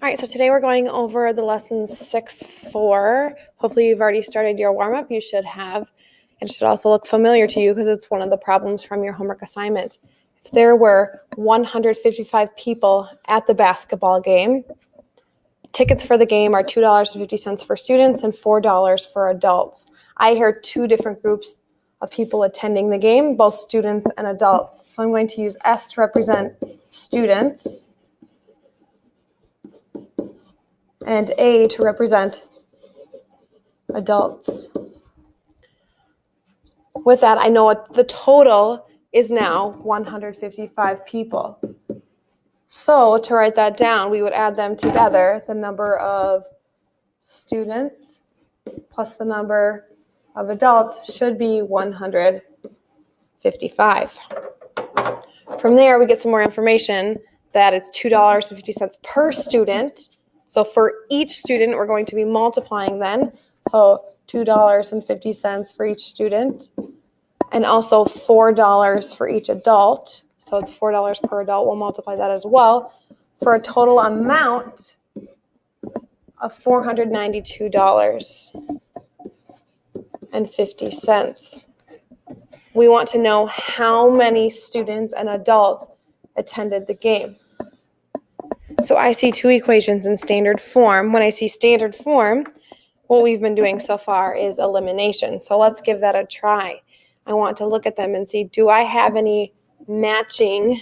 All right, so today we're going over the lessons 6-4. Hopefully you've already started your warm-up. You should have. It should also look familiar to you because it's one of the problems from your homework assignment. If there were 155 people at the basketball game, tickets for the game are $2.50 for students and $4 for adults. I hear two different groups of people attending the game, both students and adults. So I'm going to use S to represent students and A to represent adults. With that, I know the total is now 155 people. So to write that down, we would add them together, the number of students plus the number of adults should be 155. From there, we get some more information that it's $2.50 per student. So for each student, we're going to be multiplying then. So $2.50 for each student, and also $4 for each adult. So it's $4 per adult. We'll multiply that as well for a total amount of $492.50. We want to know how many students and adults attended the game. So I see two equations in standard form. When I see standard form, what we've been doing so far is elimination. So let's give that a try. I want to look at them and see, do I have any matching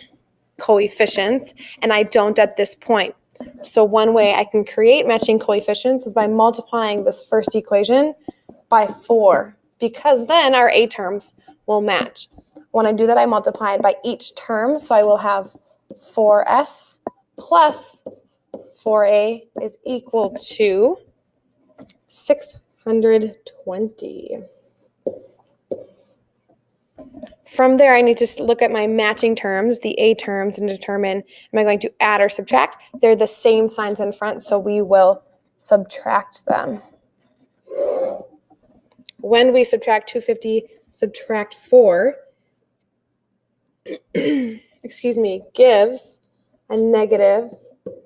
coefficients? And I don't at this point. So one way I can create matching coefficients is by multiplying this first equation by 4, because then our A terms will match. When I do that, I multiply it by each term, so I will have 4S plus 4A is equal to 620. From there, I need to look at my matching terms, the A terms, and determine, am I going to add or subtract? They're the same signs in front, so we will subtract them. When we subtract 250, subtract 4, gives a negative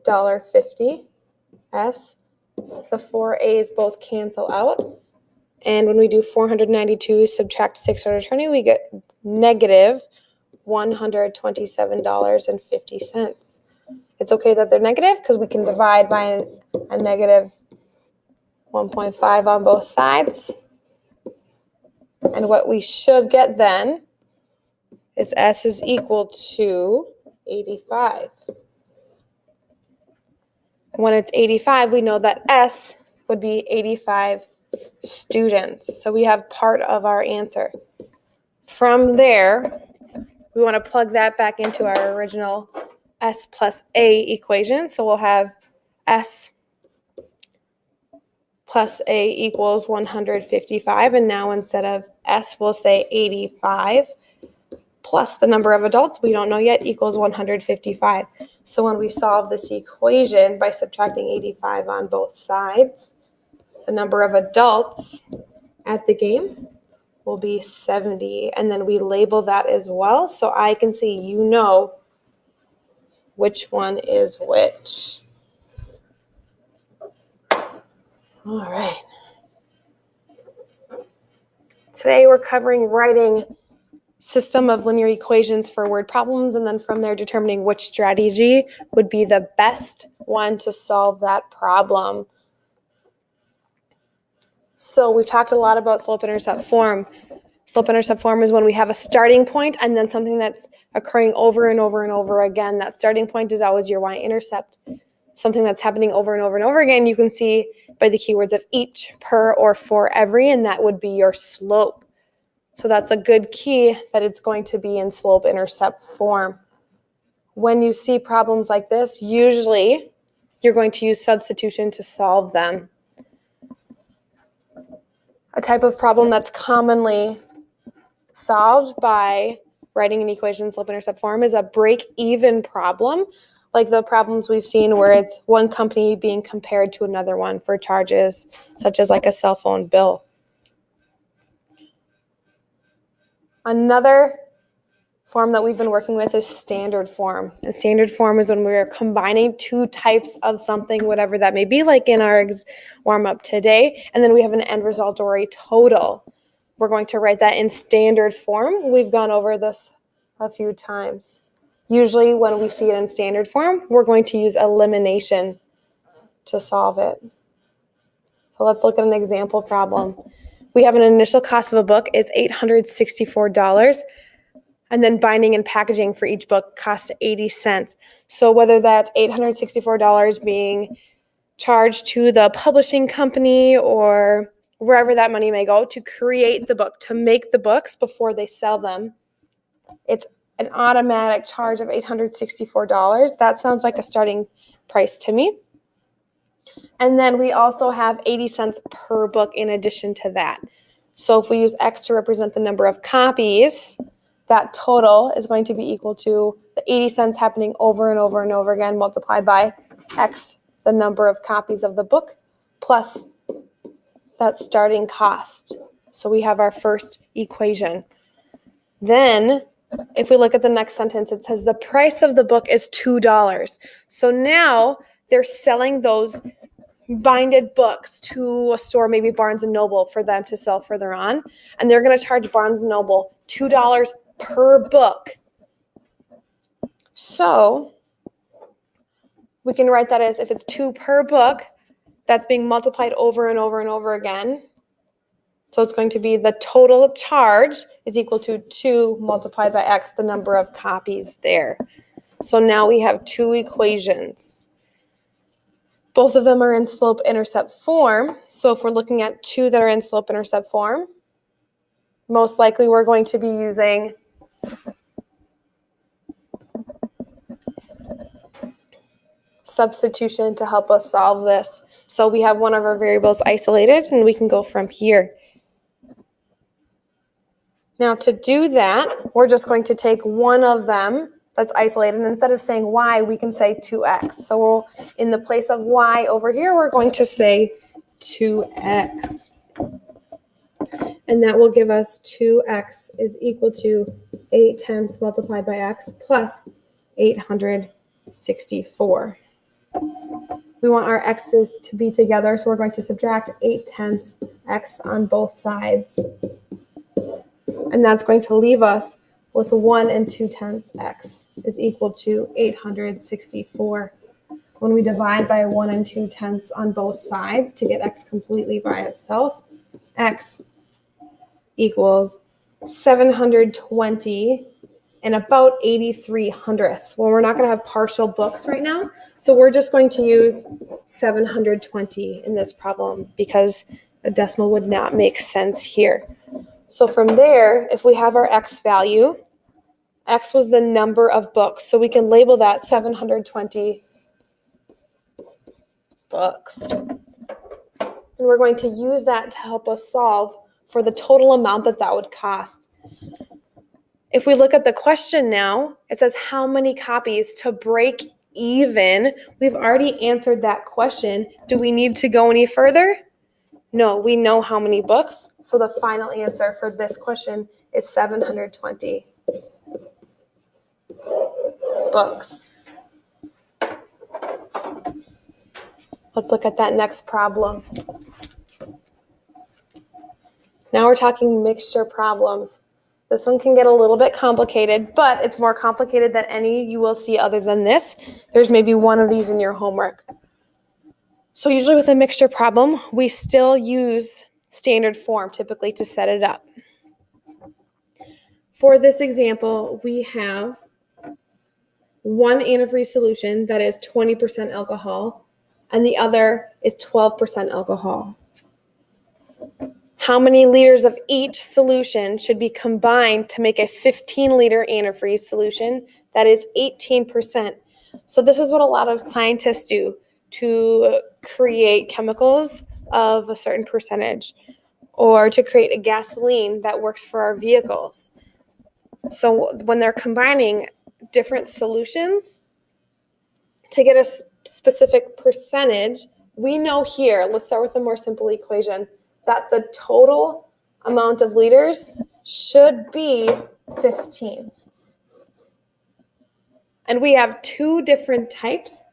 $1.50. The 4 A's both cancel out. And when we do 492 subtract 620, we get negative $127.50. It's okay that they're negative because we can divide by a negative 1.5 on both sides. And what we should get then is S is equal to 85. When it's 85, we know that S would be 85 students. So we have part of our answer. From there, we want to plug that back into our original S plus A equation. So we'll have S plus A equals 155. And now instead of S, we'll say 85 plus the number of adults we don't know yet equals 155. So when we solve this equation by subtracting 85 on both sides, the number of adults at the game will be 70. And then we label that as well so I can see you know which one is which. All right. Today we're covering writing system of linear equations for word problems, and then from there determining which strategy would be the best one to solve that problem. So we've talked a lot about slope-intercept form. Slope-intercept form is when we have a starting point and then something that's occurring over and over and over again. That starting point is always your y-intercept. Something that's happening over and over and over again, you can see by the keywords of each, per, or for every, and that would be your slope. So that's a good key that it's going to be in slope-intercept form. When you see problems like this, usually you're going to use substitution to solve them. A type of problem that's commonly solved by writing an equation in slope-intercept form is a break-even problem, like the problems we've seen where it's one company being compared to another one for charges, such as like a cell phone bill. Another form that we've been working with is standard form. And standard form is when we're combining two types of something, whatever that may be, like in our warm-up today, and then we have an end result or a total. We're going to write that in standard form. We've gone over this a few times. Usually when we see it in standard form, we're going to use elimination to solve it. So let's look at an example problem. We have an initial cost of a book is $864, and then binding and packaging for each book costs 80 cents. So whether that's $864 being charged to the publishing company or wherever that money may go to create the book, to make the books before they sell them, it's an automatic charge of $864. That sounds like a starting price to me. And then we also have 80 cents per book in addition to that. So if we use X to represent the number of copies, that total is going to be equal to the 80 cents happening over and over and over again multiplied by X, the number of copies of the book, plus that starting cost. So we have our first equation. Then if we look at the next sentence, it says the price of the book is $2. So now they're selling those binded books to a store, maybe Barnes & Noble, for them to sell further on. And they're going to charge Barnes & Noble $2 per book. So we can write that as if it's 2 per book, that's being multiplied over and over and over again. So it's going to be the total charge is equal to 2 multiplied by X, the number of copies there. So now we have two equations. Both of them are in slope-intercept form. So if we're looking at two that are in slope-intercept form, most likely we're going to be using substitution to help us solve this. So we have one of our variables isolated, and we can go from here. Now to do that, we're just going to take one of them that's isolated, and instead of saying y, we can say 2x. So in the place of y over here, we're going to say 2x. And that will give us 2x is equal to 8/10 multiplied by x plus 864. We want our x's to be together, so we're going to subtract 8/10 x on both sides. And that's going to leave us with 1 2/10 x is equal to 864. When we divide by 1 2/10 on both sides to get x completely by itself, x equals 720 and about 83 hundredths. Well, we're not going to have partial books right now, so we're just going to use 720 in this problem because a decimal would not make sense here. So from there, if we have our x value, x was the number of books, so we can label that 720 books. And we're going to use that to help us solve for the total amount that would cost. If we look at the question now, it says how many copies to break even. We've already answered that question. Do we need to go any further? No, we know how many books. So the final answer for this question is 720 books. Let's look at that next problem. Now we're talking mixture problems. This one can get a little bit complicated, but it's more complicated than any you will see other than this. There's maybe one of these in your homework. So usually with a mixture problem, we still use standard form typically to set it up. For this example, we have one antifreeze solution that is 20% alcohol, and the other is 12% alcohol. How many liters of each solution should be combined to make a 15-liter antifreeze solution that is 18%? So this is what a lot of scientists do to create chemicals of a certain percentage or to create a gasoline that works for our vehicles. So when they're combining different solutions to get a specific percentage, we know here, let's start with a more simple equation, that the total amount of liters should be 15. And we have two different types